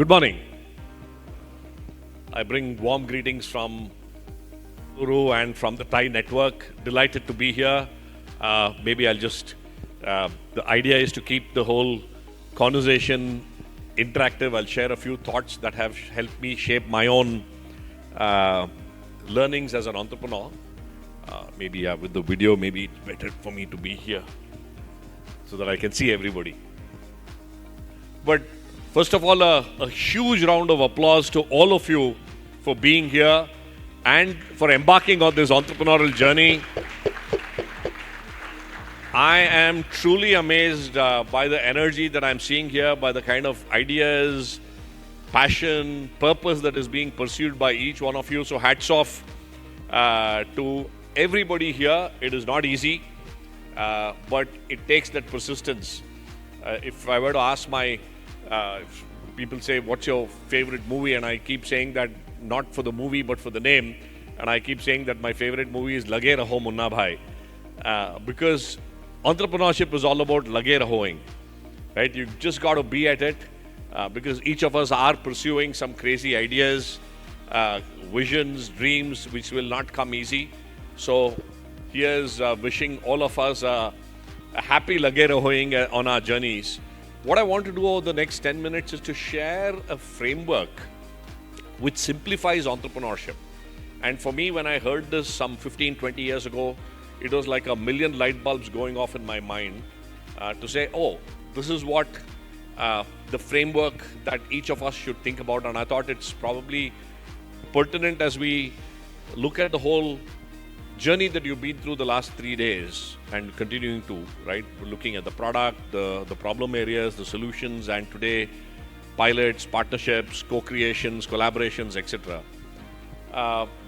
Good morning. I bring warm greetings from Guru and from the Thai network. Delighted to be here. Maybe I'll just, the idea is to keep the whole conversation interactive. I'll share a few thoughts that have helped me shape my own learnings as an entrepreneur. Maybe with the video, maybe it's better for me to be here so that I can see everybody. But first of all, a huge round of applause to all of you for being here and for embarking on this entrepreneurial journey. I am truly amazed by the energy that I'm seeing here, by the kind of ideas, passion, purpose that is being pursued by each one of you. So hats off to everybody here. It is not easy, but it takes that persistence. If I were to ask if people say, what's your favorite movie? And I keep saying that not for the movie, but for the name. And I keep saying that my favorite movie is Lage Raho Munna Bhai. Because entrepreneurship is all about lage rahoing, right? You just got to be at it because each of us are pursuing some crazy ideas, visions, dreams, which will not come easy. So here's wishing all of us a happy lage rahoing on our journeys. What I want to do over the next 10 minutes is to share a framework which simplifies entrepreneurship. And for me, when I heard this some 15, 20 years ago, it was like a million light bulbs going off in my mind to say, oh, this is what the framework that each of us should think about. And I thought it's probably pertinent as we look at the whole journey that you've been through the last 3 days and continuing to, right? We're looking at the product, the problem areas, the solutions, and today, pilots, partnerships, co-creations, collaborations, etc.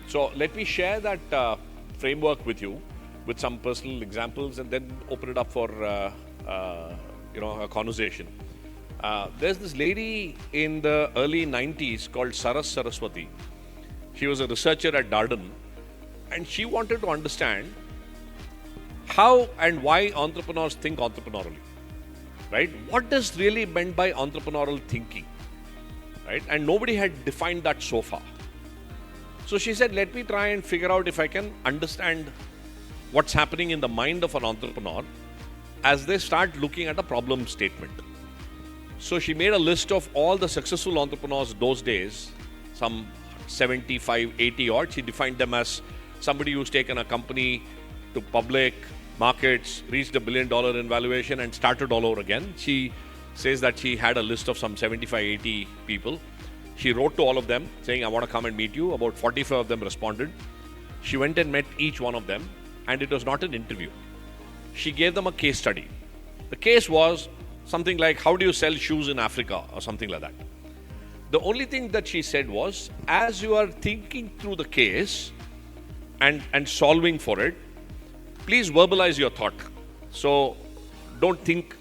So let me share that framework with you with some personal examples and then open it up for a conversation. There's this lady in the early 90s called Saraswati. She was a researcher at Darden. And she wanted to understand how and why entrepreneurs think entrepreneurially, right? What is really meant by entrepreneurial thinking, right? And nobody had defined that so far. So she said, let me try and figure out if I can understand what's happening in the mind of an entrepreneur as they start looking at a problem statement. So she made a list of all the successful entrepreneurs those days, some 75, 80 odd. She defined them as somebody who's taken a company to public markets, reached $1 billion in valuation and started all over again. She says that she had a list of some 75, 80 people. She wrote to all of them saying, I want to come and meet you. About 45 of them responded. She went and met each one of them, and it was not an interview. She gave them a case study. The case was something like, how do you sell shoes in Africa or something like that. The only thing that she said was, as you are thinking through the case, and solving for it, please verbalize your thought. So don't think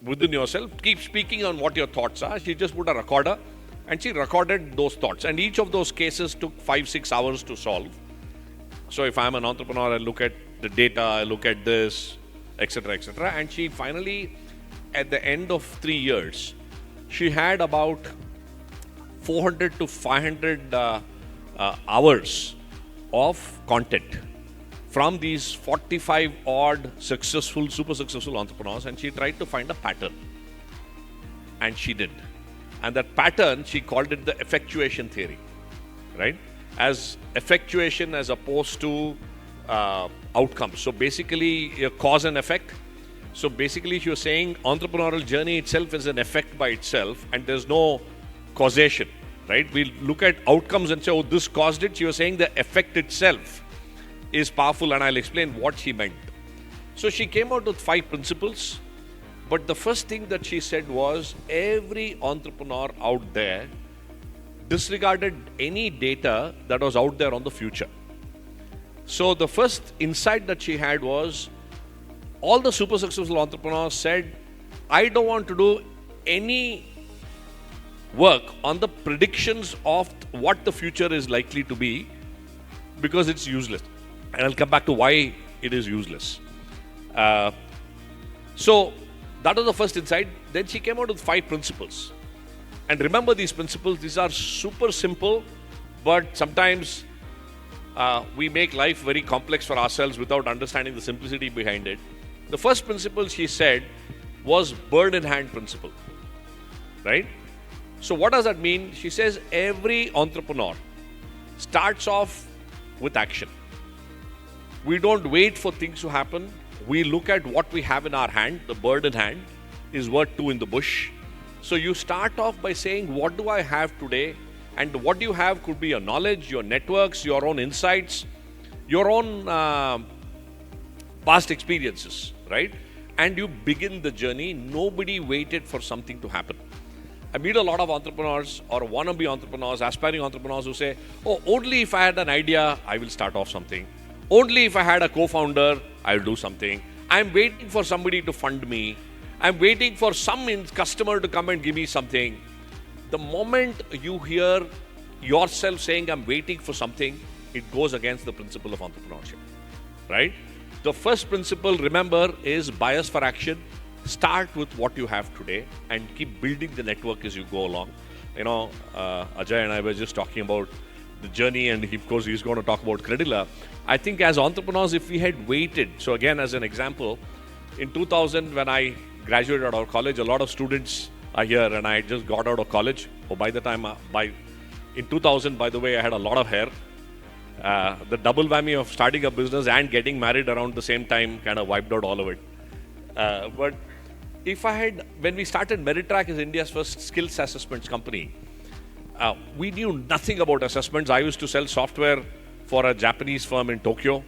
within yourself. Keep speaking on what your thoughts are. She just put a recorder and she recorded those thoughts. And each of those cases took 5-6 hours to solve. So if I'm an entrepreneur, I look at the data, I look at this, etc., etc. And she finally, at the end of 3 years, she had about 400 to 500 hours of content from these 45 odd successful, super successful entrepreneurs, and she tried to find a pattern. And she did. And that pattern, she called it the Effectuation Theory, right? As effectuation as opposed to outcomes. So basically, a cause and effect. So basically, she was saying entrepreneurial journey itself is an effect by itself, and there's no causation. Right? We look at outcomes and say, oh, this caused it. She was saying the effect itself is powerful, and I'll explain what she meant. So she came out with 5 principles, but the first thing that she said was every entrepreneur out there disregarded any data that was out there on the future. So the first insight that she had was all the super successful entrepreneurs said, I don't want to do any work on the predictions of what the future is likely to be because it's useless. And I'll come back to why it is useless. So that was the first insight. Then she came out with 5 principles. And remember these principles. These are super simple, but sometimes we make life very complex for ourselves without understanding the simplicity behind it. The first principle she said was bird in hand principle, right? So what does that mean? She says every entrepreneur starts off with action. We don't wait for things to happen. We look at what we have in our hand. The bird in hand is worth two in the bush. So you start off by saying, what do I have today? And what you have could be your knowledge, your networks, your own insights, your own past experiences, right? And you begin the journey. Nobody waited for something to happen. I meet a lot of entrepreneurs or wannabe entrepreneurs, aspiring entrepreneurs who say, oh, only if I had an idea, I will start off something. Only if I had a co-founder, I'll do something. I'm waiting for somebody to fund me. I'm waiting for some customer to come and give me something. The moment you hear yourself saying, I'm waiting for something, it goes against the principle of entrepreneurship, right? The first principle, remember, is bias for action. Start with what you have today and keep building the network as you go along. You know, Ajay and I were just talking about the journey, and of course he's going to talk about Credila. I think as entrepreneurs, if we had waited, so again as an example, in 2000 when I graduated out of college, a lot of students are here, and I just got out of college. Oh, by the time, in 2000, by the way, I had a lot of hair. The double whammy of starting a business and getting married around the same time kind of wiped out all of it. But if I had, when we started Meritrack as India's first skills assessments company, we knew nothing about assessments. I used to sell software for a Japanese firm in Tokyo.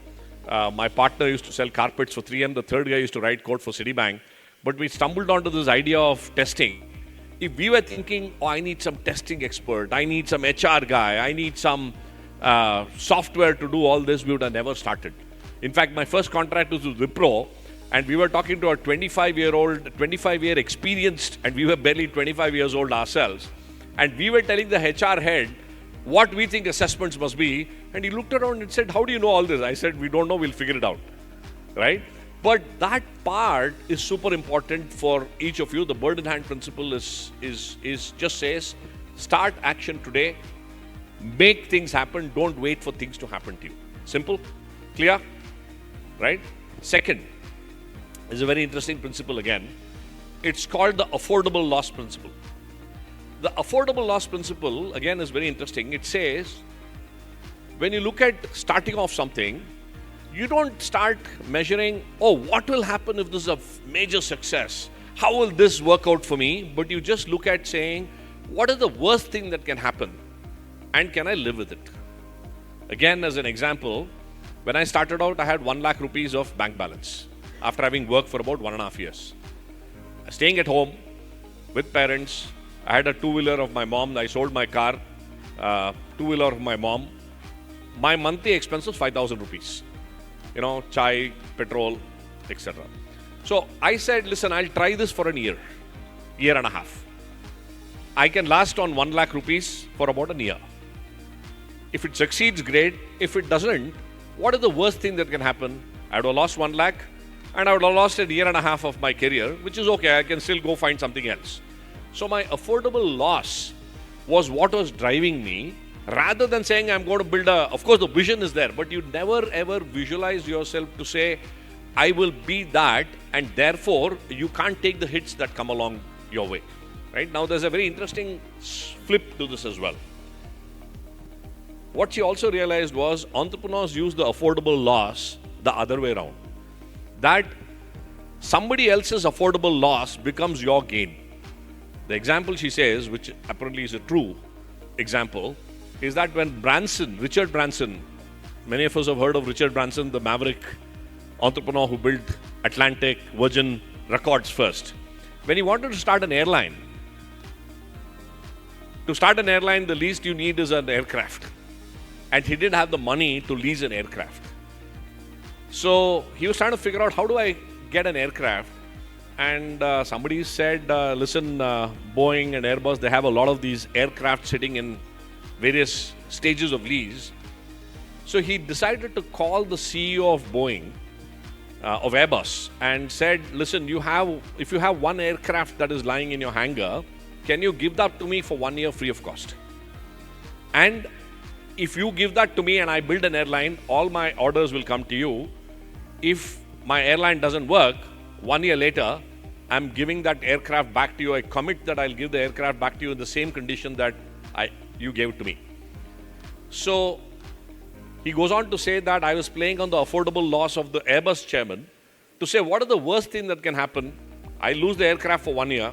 My partner used to sell carpets for 3M. The third guy used to write code for Citibank. But we stumbled onto this idea of testing. If we were thinking, oh, I need some testing expert, I need some HR guy, I need some software to do all this, we would have never started. In fact, my first contract was with Wipro, and we were talking to a 25-year experienced, and we were barely 25 years old ourselves. And we were telling the HR head what we think assessments must be. And he looked around and said, how do you know all this? I said, we don't know, we'll figure it out, right? But that part is super important for each of you. The bird in hand principle is just says, start action today, make things happen, don't wait for things to happen to you. Simple, clear, right? Second is a very interesting principle again. It's called the affordable loss principle. The affordable loss principle, again, is very interesting. It says, when you look at starting off something, you don't start measuring, oh, what will happen if this is a major success? How will this work out for me? But you just look at saying, what is the worst thing that can happen? And can I live with it? Again, as an example, when I started out, I had 1 lakh rupees of bank balance after having worked for about 1.5 years. Staying at home with parents, I had a two-wheeler of my mom. I sold my car, two-wheeler of my mom. My monthly expense was 5,000 rupees. You know, chai, petrol, etc. So I said, listen, I'll try this for a year and a half. I can last on 1 lakh rupees for about a year. If it succeeds, great. If it doesn't, what is the worst thing that can happen? I would have lost 1 lakh and I would have lost a year and a half of my career, which is okay. I can still go find something else. So my affordable loss was what was driving me, rather than saying I'm going to build of course the vision is there, but you never ever visualize yourself to say, I will be that, and therefore you can't take the hits that come along your way. Right? Now there's a very interesting flip to this as well. What she also realized was entrepreneurs use the affordable loss the other way around. That somebody else's affordable loss becomes your gain. The example she says, which apparently is a true example, is that when Richard Branson, many of us have heard of Richard Branson, the maverick entrepreneur who built Atlantic, Virgin Records first. When he wanted to start an airline, the least you need is an aircraft. And he didn't have the money to lease an aircraft. So he was trying to figure out, how do I get an aircraft? And somebody said, listen, Boeing and Airbus, they have a lot of these aircraft sitting in various stages of lease. So he decided to call the CEO of Boeing, of Airbus, and said, listen, if you have one aircraft that is lying in your hangar, can you give that to me for 1 year free of cost? And if you give that to me and I build an airline, all my orders will come to you. If my airline doesn't work, 1 year later, I'm giving that aircraft back to you. I commit that I'll give the aircraft back to you in the same condition that you gave it to me. So he goes on to say that I was playing on the affordable loss of the Airbus chairman to say, what are the worst things that can happen? I lose the aircraft for 1 year,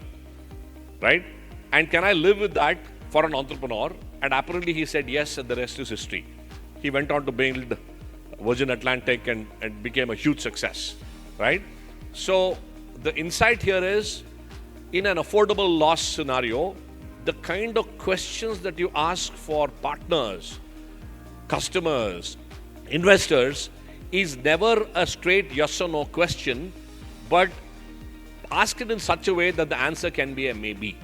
right? And can I live with that for an entrepreneur? And apparently he said yes, and the rest is history. He went on to build Virgin Atlantic and became a huge success, right? So the insight here is, in an affordable loss scenario, the kind of questions that you ask for partners, customers, investors is never a straight yes or no question, but ask it in such a way that the answer can be a maybe,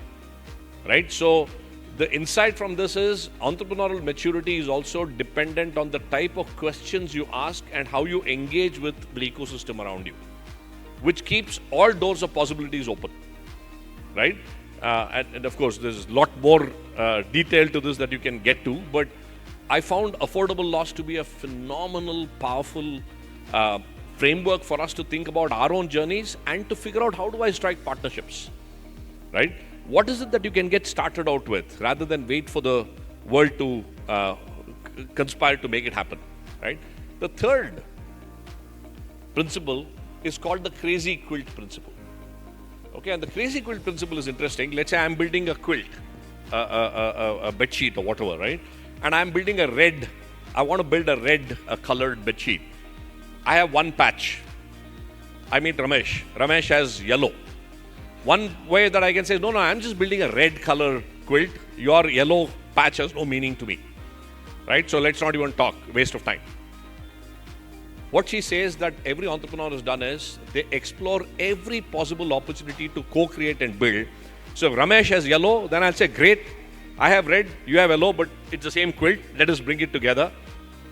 right? So the insight from this is entrepreneurial maturity is also dependent on the type of questions you ask and how you engage with the ecosystem around you, which keeps all doors of possibilities open, right? And of course, there's a lot more detail to this that you can get to, but I found affordable loss to be a phenomenal, powerful framework for us to think about our own journeys and to figure out how do I strike partnerships, right? What is it that you can get started out with rather than wait for the world to conspire to make it happen, right? The third principle is called the crazy quilt principle. Okay, and the crazy quilt principle is interesting. Let's say I'm building a quilt, a bed sheet or whatever, right? And I'm building I want to build a red colored bed sheet. I have one patch. I meet Ramesh. Ramesh has yellow. One way that I can say, no, I'm just building a red color quilt. Your yellow patch has no meaning to me, right? So let's not even talk, waste of time. What she says that every entrepreneur has done is they explore every possible opportunity to co-create and build. So if Ramesh has yellow, then I'll say, great, I have red, you have yellow, but it's the same quilt. Let us bring it together,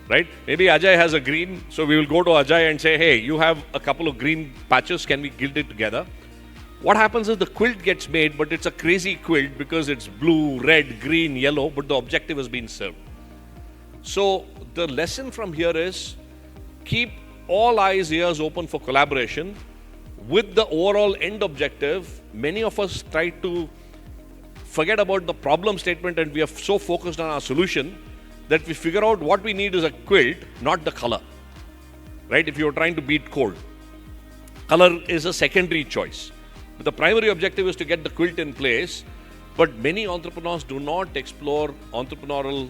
right? Maybe Ajay has a green, so we will go to Ajay and say, hey, you have a couple of green patches, can we gild it together? What happens is the quilt gets made, but it's a crazy quilt because it's blue, red, green, yellow, but the objective has been served. So the lesson from here is keep all eyes, ears open for collaboration with the overall end objective. Many of us try to forget about the problem statement and we are so focused on our solution that we figure out what we need is a quilt, not the color, right? If you're trying to beat cold, color is a secondary choice. But the primary objective is to get the quilt in place. But many entrepreneurs do not explore entrepreneurial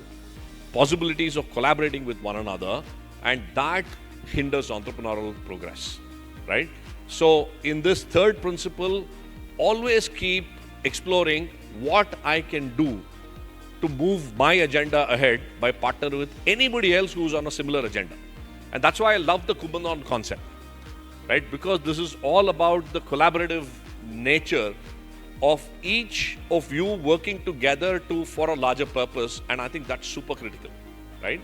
possibilities of collaborating with one another, and that hinders entrepreneurial progress, right? So in this third principle, always keep exploring what I can do to move my agenda ahead by partnering with anybody else who's on a similar agenda. And that's why I love the Kumbhathon concept, right? Because this is all about the collaborative nature of each of you working together for a larger purpose, and I think that's super critical, right?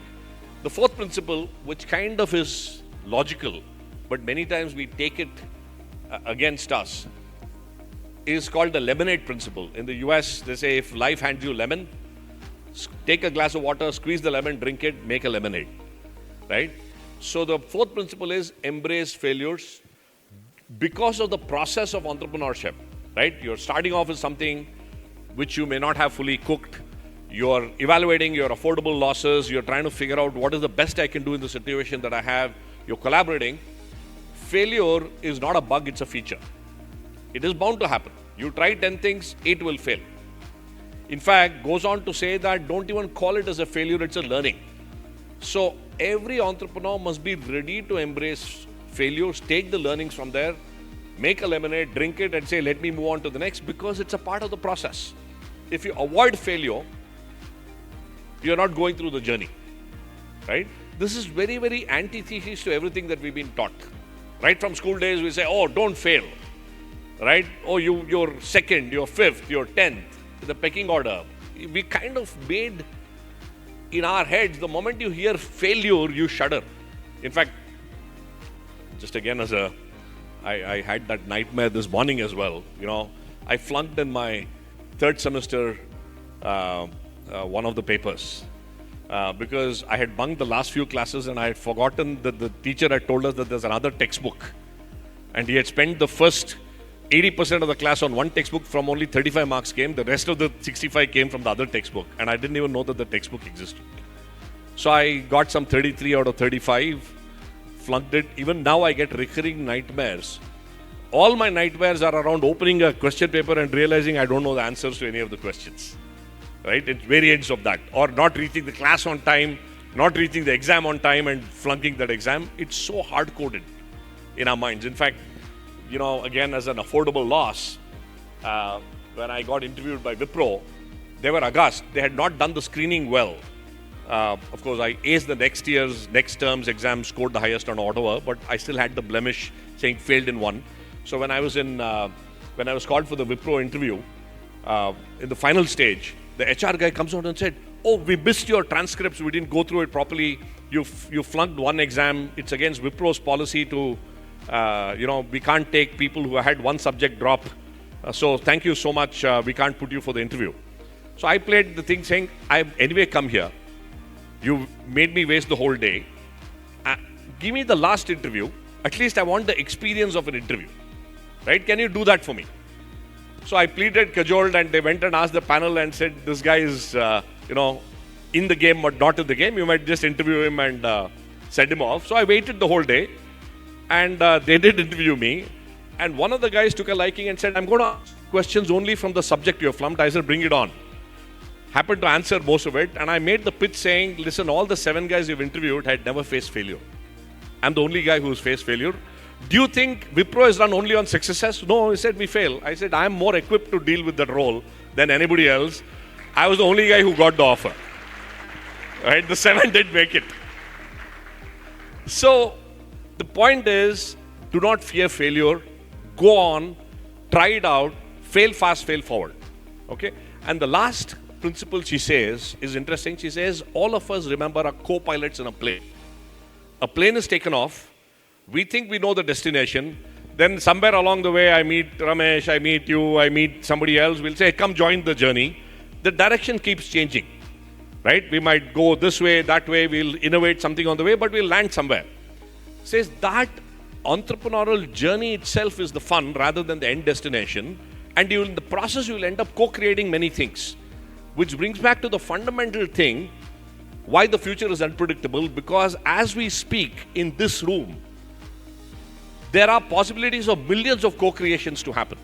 The fourth principle, which kind of is logical, but many times we take it against us, is called the lemonade principle. In the US, they say if life hands you lemon, take a glass of water, squeeze the lemon, drink it, make a lemonade, right? So the fourth principle is embrace failures. Because of the process of entrepreneurship, right? You're starting off with something which you may not have fully cooked. You're evaluating your affordable losses. You're trying to figure out what is the best I can do in the situation that I have. You're collaborating. Failure is not a bug, it's a feature. It is bound to happen. You try 10 things, 8 will fail. In fact, goes on to say that don't even call it as a failure, it's a learning. So every entrepreneur must be ready to embrace failures, take the learnings from there, make a lemonade, drink it and say, let me move on to the next, because it's a part of the process. If you avoid failure, you're not going through the journey, right? This is very, very antithesis to everything that we've been taught. Right from school days, we say, oh, don't fail, right? Oh, you're second, you're fifth, you're 10th, the pecking order. We kind of made in our heads, the moment you hear failure, you shudder. In fact, just again I had that nightmare this morning as well. You know, I flunked in my third semester, one of the papers. Because I had bunked the last few classes and I had forgotten that the teacher had told us that there's another textbook. And he had spent the first 80% of the class on one textbook. From only 35 marks came. The rest of the 65 came from the other textbook. And I didn't even know that the textbook existed. So I got some 33 out of 35, flunked it. Even now I get recurring nightmares. All my nightmares are around opening a question paper and realizing I don't know the answers to any of the questions. Right? It's variants of that. Or not reaching the class on time, not reaching the exam on time and flunking that exam. It's so hard-coded in our minds. In fact, again, as an affordable loss, when I got interviewed by Wipro, they were aghast. They had not done the screening well. Of course, I aced the next term's exam, scored the highest on Ottawa, but I still had the blemish saying failed in one. So when I was called for the Wipro interview, in the final stage, the HR guy comes out and said, "Oh, we missed your transcripts. We didn't go through it properly. You flunked one exam. It's against Wipro's policy to, we can't take people who had one subject drop. So thank you so much. We can't put you for the interview." So I played the thing saying, "I've anyway come here. You made me waste the whole day. Give me the last interview. At least I want the experience of an interview. Right? Can you do that for me?" So I pleaded, cajoled, and they went and asked the panel and said, "This guy is, in the game but not in the game. You might just interview him and send him off." So I waited the whole day, and they did interview me. And one of the guys took a liking and said, "I'm going to ask questions only from the subject you have flunked." I said, "Bring it on." Happened to answer most of it, and I made the pitch saying, "Listen, all the 7 guys you've interviewed had never faced failure. I'm the only guy who's faced failure. Do you think Wipro is run only on successes?" "No," he said, "we fail." I said, "I'm more equipped to deal with that role than anybody else. I was the only guy who got the offer." Right? The 7 did make it. So the point is, do not fear failure. Go on, try it out, fail fast, fail forward. Okay? And the last principle she says is interesting. She says, all of us remember are co-pilots in a plane. A plane is taken off. We think we know the destination. Then somewhere along the way, I meet Ramesh, I meet you, I meet somebody else. We'll say, "Come join the journey." The direction keeps changing. Right? We might go this way, that way. We'll innovate something on the way, but we'll land somewhere. Says that entrepreneurial journey itself is the fun rather than the end destination. And in the process, you will end up co-creating many things. Which brings back to the fundamental thing, why the future is unpredictable. Because as we speak in this room, there are possibilities of millions of co-creations to happen.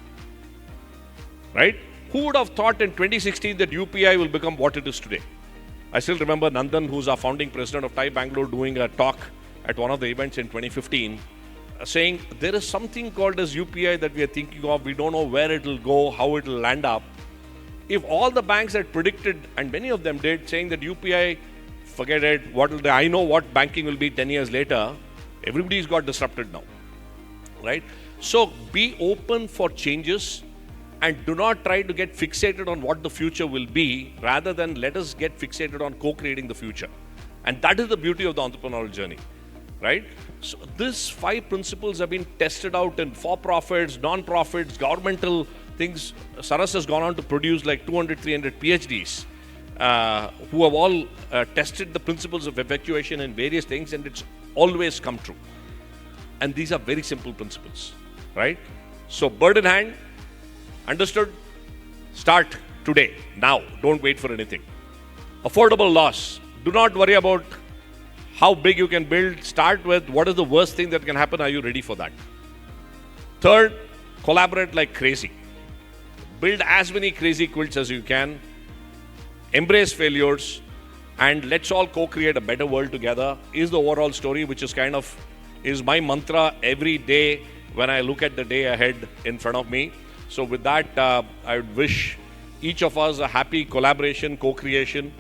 Right? Who would have thought in 2016 that UPI will become what it is today? I still remember Nandan, who's our founding president of TiE Bangalore, doing a talk at one of the events in 2015, saying there is something called as UPI that we are thinking of. We don't know where it will go, how it will land up. If all the banks had predicted, and many of them did, saying that UPI, forget it, I know what banking will be 10 years later, everybody's got disrupted now. Right? So be open for changes and do not try to get fixated on what the future will be, rather than let us get fixated on co-creating the future. And that is the beauty of the entrepreneurial journey. Right? So these 5 principles have been tested out in for-profits, non-profits, governmental things. Saras has gone on to produce like 200, 300 PhDs who have all tested the principles of effectuation in various things, and it's always come true. And these are very simple principles, right? So bird in hand, understood? Start today, now. Don't wait for anything. Affordable loss. Do not worry about how big you can build. Start with what is the worst thing that can happen. Are you ready for that? Third, collaborate like crazy. Build as many crazy quilts as you can. Embrace failures, and let's all co-create a better world together is the overall story, which is my mantra every day when I look at the day ahead in front of me. So with that, I would wish each of us a happy collaboration, co-creation.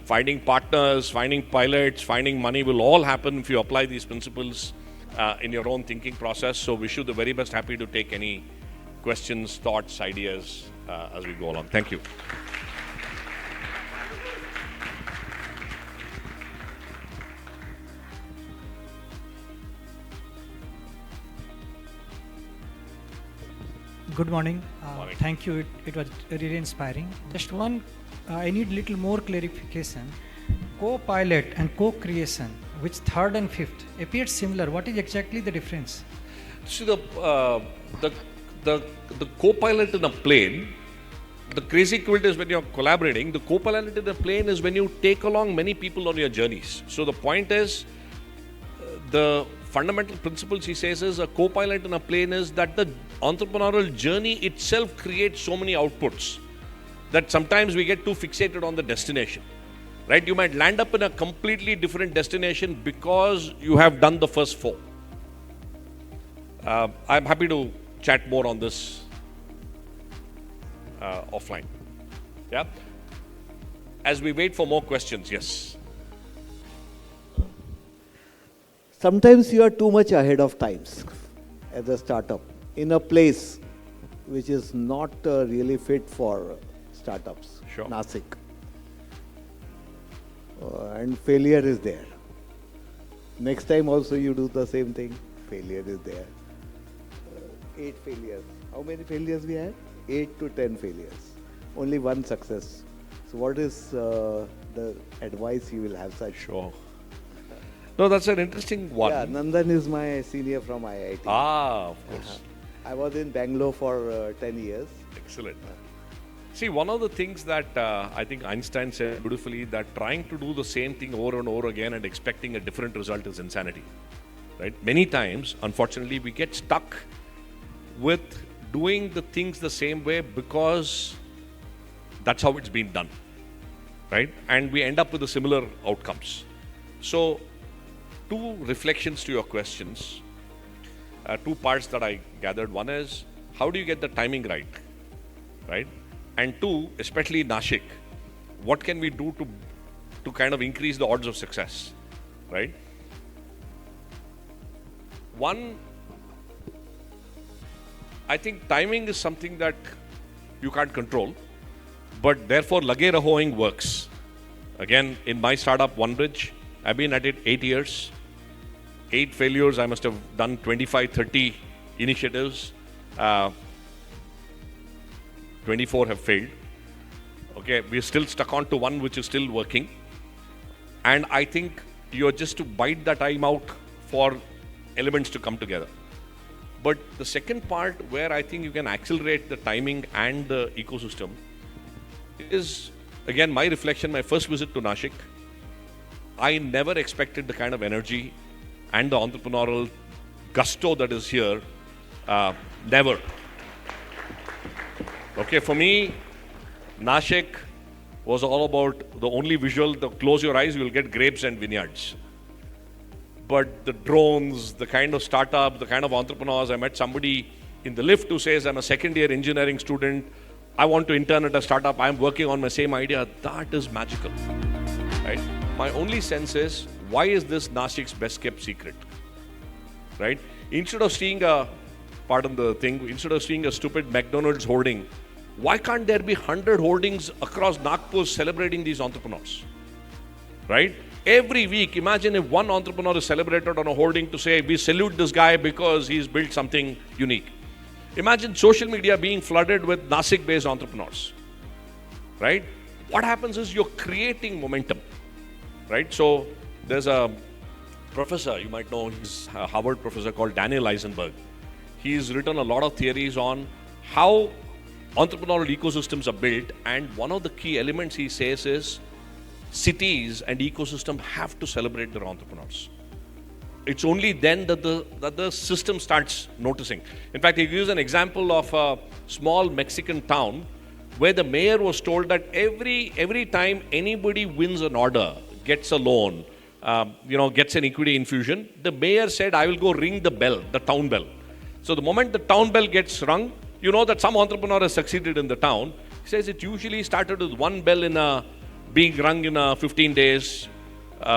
Finding partners, finding pilots, finding money will all happen if you apply these principles in your own thinking process. So wish you the very best. Happy to take any questions, thoughts, ideas as we go along. Thank you. Good morning. Morning. Thank you. It was really inspiring. Just one, I need little more clarification. Co-pilot and co-creation, which third and fifth appeared similar. What is exactly the difference? See the co-pilot in a plane. The crazy Quilt is when you're collaborating. The co-pilot in a plane is when you take along many people on your journeys. So the point is, the fundamental principles he says is a co-pilot in a plane is that the entrepreneurial journey itself creates so many outputs that sometimes we get too fixated on the destination. Right? You might land up in a completely different destination because you have done the first four. I'm happy to chat more on this offline. Yeah. As we wait for more questions, yes. Sometimes you are too much ahead of times as a startup in a place which is not really fit for startups. Sure. Nasik. And failure is there. Next time also you do the same thing, failure is there. 8 failures. How many failures we had? 8 to 10 failures. Only one success. So what is the advice you will have such? Sure. No, that's an interesting one. Yeah, Nandan is my senior from IIT. Ah, of course. I was in Bangalore for 10 years. Excellent. See, one of the things that I think Einstein said beautifully, that trying to do the same thing over and over again and expecting a different result is insanity. Right? Many times, unfortunately, we get stuck with doing the things the same way because that's how it's been done. Right? And we end up with the similar outcomes. So, two reflections to your questions. Two parts that I gathered. One is, how do you get the timing right? Right? And two, especially in Nashik, what can we do to kind of increase the odds of success? Right? One, I think timing is something that you can't control, but therefore lage rahoing works. Again, in my startup, OneBridge, I've been at it 8 years. 8 failures, I must have done 25, 30 initiatives. 24 have failed. Okay, we're still stuck on to one which is still working. And I think you're just to bite the time out for elements to come together. But the second part where I think you can accelerate the timing and the ecosystem is, again, my reflection, my first visit to Nashik. I never expected the kind of energy and the entrepreneurial gusto that is here. Never. Okay, for me, Nashik was all about the only visual, close your eyes, you will get grapes and vineyards. But the drones, the kind of startup, the kind of entrepreneurs, I met somebody in the lift who says, I'm a second year engineering student, I want to intern at a startup, I'm working on my same idea. That is magical, right? My only sense is, why is this Nashik's best kept secret, right? Instead of seeing instead of seeing a stupid McDonald's hoarding, why can't there be 100 hoardings across Nagpur celebrating these entrepreneurs, right? Every week, imagine if one entrepreneur is celebrated on a hoarding to say, we salute this guy because he's built something unique. Imagine social media being flooded with Nasik-based entrepreneurs, right? What happens is you're creating momentum, right? So there's a professor, you might know, he's a Harvard professor called Daniel Eisenberg. He's written a lot of theories on how entrepreneurial ecosystems are built, and one of the key elements he says is cities and ecosystem have to celebrate their entrepreneurs. It's only then that the system starts noticing. In fact, he gives an example of a small Mexican town where the mayor was told that every time anybody wins an order, gets a loan, gets an equity infusion, the mayor said, I will go ring the bell, the town bell. So the moment the town bell gets rung, you know that some entrepreneur has succeeded in the town. He says it usually started with one bell being rung in a 15 days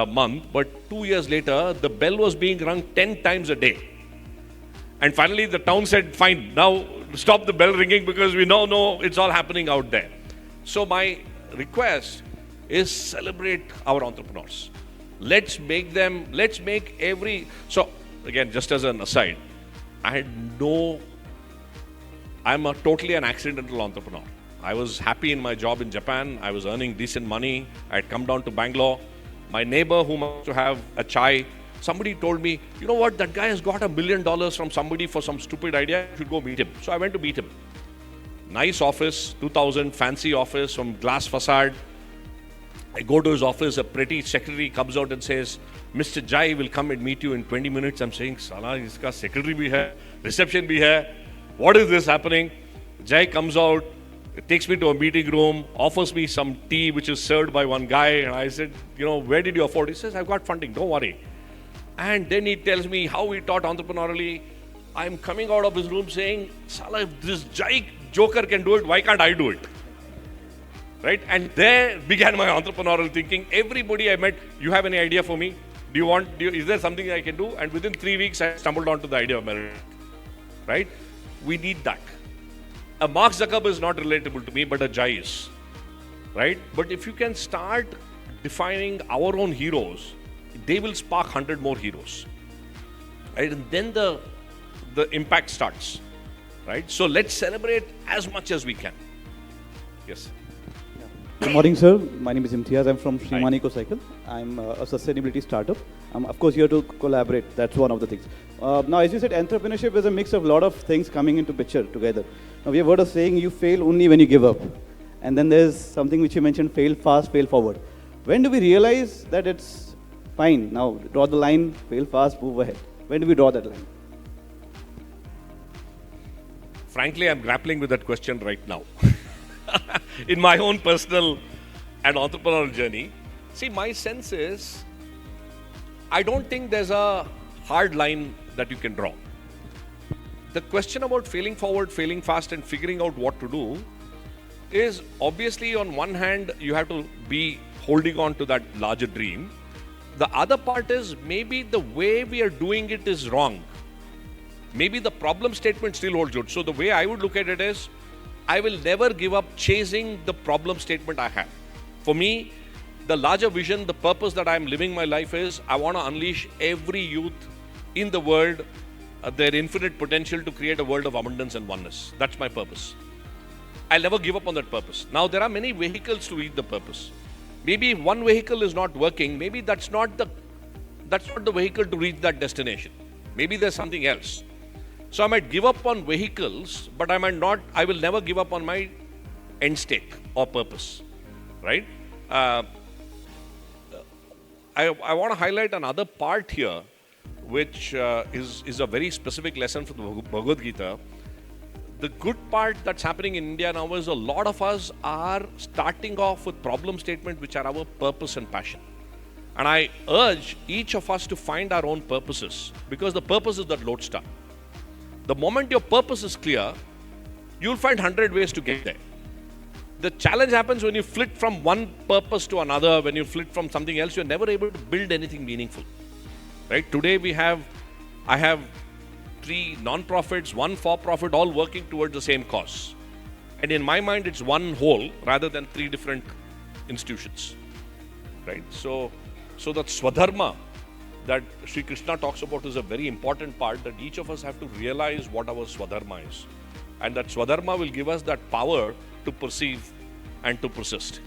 month, but 2 years later, the bell was being rung 10 times a day. And finally, the town said, fine, now stop the bell ringing because we now know it's all happening out there. So my request is celebrate our entrepreneurs. Let's make every... So again, just as an aside, I I'm totally an accidental entrepreneur. I was happy in my job in Japan. I was earning decent money. I had come down to Bangalore. My neighbor, whom I used to have a chai, somebody told me, you know what, that guy has got $1 million from somebody for some stupid idea. You should go meet him. So I went to meet him. Nice office, 2000, fancy office, from glass facade. I go to his office, a pretty secretary comes out and says, Mr. Jai will come and meet you in 20 minutes. I'm saying, Sala, iska secretary bhi hai, reception bhi hai. What is this happening? Jai comes out, takes me to a meeting room, offers me some tea which is served by one guy. And I said, where did you afford? He says, I've got funding, don't worry. And then he tells me how he taught entrepreneurially. I'm coming out of his room saying, Sala, if this Jai joker can do it, why can't I do it? Right? And there began my entrepreneurial thinking. Everybody I met, you have any idea for me? Is there something I can do? And within 3 weeks, I stumbled onto the idea of merit. Right? We need that. A Mark Zuckerberg is not relatable to me, but a Jai is. Right? But if you can start defining our own heroes, they will spark 100 more heroes. Right? And then the impact starts. Right? So let's celebrate as much as we can. Yes. Good morning, sir. My name is Imtiaz. I'm from Shrimani Cycle. I'm a sustainability startup. I'm, of course, here to collaborate. That's one of the things. Now, as you said, entrepreneurship is a mix of a lot of things coming into picture together. Now, we have heard a saying, you fail only when you give up. And then there's something which you mentioned, fail fast, fail forward. When do we realize that it's fine? Now, draw the line, fail fast, move ahead. When do we draw that line? Frankly, I'm grappling with that question right now. In my own personal and entrepreneurial journey, see, my sense is, I don't think there's a hard line that you can draw. The question about failing forward, failing fast, and figuring out what to do is obviously, on one hand, you have to be holding on to that larger dream. The other part is maybe the way we are doing it is wrong. Maybe the problem statement still holds good. So the way I would look at it is, I will never give up chasing the problem statement I have. For me, the larger vision, the purpose that I'm living my life is, I want to unleash every youth in the world, their infinite potential to create a world of abundance and oneness. That's my purpose. I'll never give up on that purpose. Now, there are many vehicles to reach the purpose. Maybe if one vehicle is not working, maybe that's not the vehicle to reach that destination. Maybe there's something else. So I might give up on vehicles, but I will never give up on my end state or purpose, right? I want to highlight another part here, which is a very specific lesson from the Bhagavad Gita. The good part that's happening in India now is a lot of us are starting off with problem statements which are our purpose and passion. And I urge each of us to find our own purposes, because the purpose is that lodestar. The moment your purpose is clear, you'll find 100 ways to get there. The challenge happens when you flit from one purpose to another, when you flit from something else, you're never able to build anything meaningful. Right? Today I have 3 non-profits, 1 for-profit, all working towards the same cause. And in my mind, it's one whole rather than 3 different institutions. Right? So that Swadharma that Sri Krishna talks about is a very important part, that each of us have to realize what our Swadharma is. And that Swadharma will give us that power to perceive and to persist.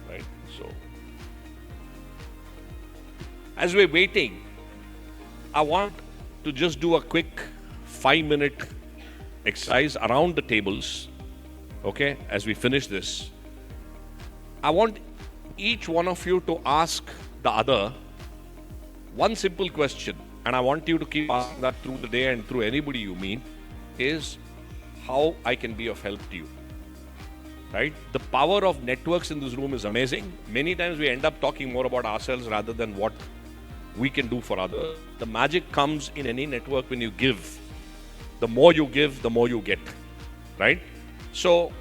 Right? So, as we're waiting, I want to just do a quick 5-minute exercise around the tables. Okay? As we finish this, I want each one of you to ask the other one simple question, and I want you to keep asking that through the day and through anybody you meet, is how I can be of help to you. Right? The power of networks in this room is amazing. Many times we end up talking more about ourselves rather than what we can do for others. The magic comes in any network when you give. The more you give, the more you get. Right? So,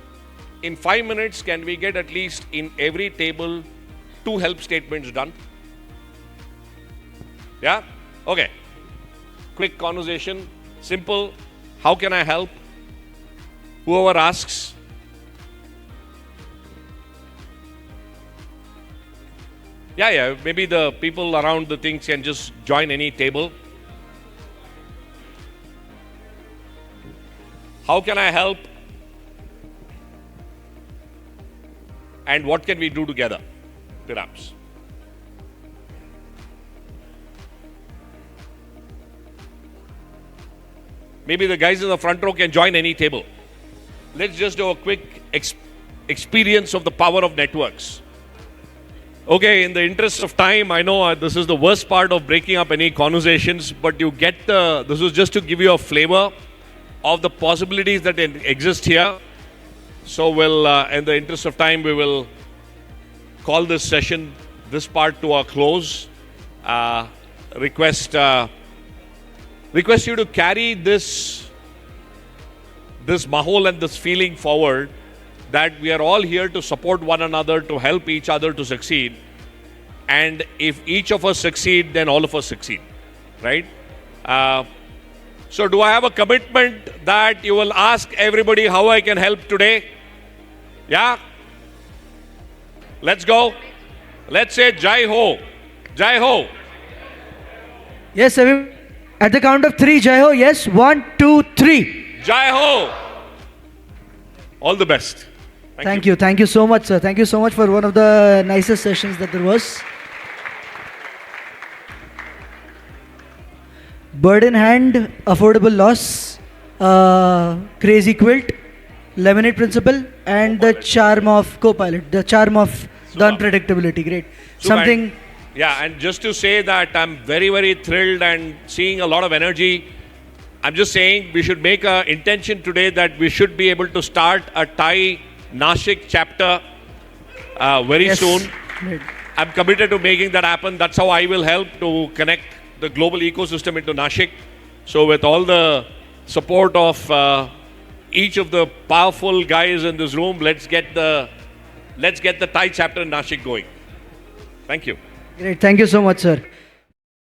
in 5 minutes, can we get at least in every table 2 help statements done? Yeah? Okay. Quick conversation. Simple. How can I help? Whoever asks. Yeah. Maybe the people around the things can just join any table. How can I help? And what can we do together? Perhaps. Maybe the guys in the front row can join any table. Let's just do a quick experience of the power of networks. Okay, in the interest of time, I know this is the worst part of breaking up any conversations, but you get this was just to give you a flavor of the possibilities that exist here. So we'll, in the interest of time, we will call this session, this part, to a close. Request you to carry this mahol and this feeling forward, that we are all here to support one another, to help each other to succeed. And if each of us succeed, then all of us succeed, right? So do I have a commitment that you will ask everybody how I can help today? Yeah? Let's go. Let's say Jai Ho. Jai Ho. Yes, everyone. At the count of 3, Jai Ho. Yes, 1, 2, 3. Jai Ho. All the best. Thank you. Thank you so much, sir. Thank you so much for one of the nicest sessions that there was. Bird in hand, affordable loss, crazy quilt, lemonade principle, and the charm of co-pilot, the charm of the unpredictability. Great. Something. Yeah, and just to say that I'm very, very thrilled and seeing a lot of energy. I'm just saying we should make an intention today that we should be able to start a Thai Nashik chapter very soon. Great. I'm committed to making that happen. That's how I will help to connect the global ecosystem into Nashik. So with all the support of each of the powerful guys in this room, let's get the Thai chapter in Nashik going. Thank you. Great. Thank you so much, sir.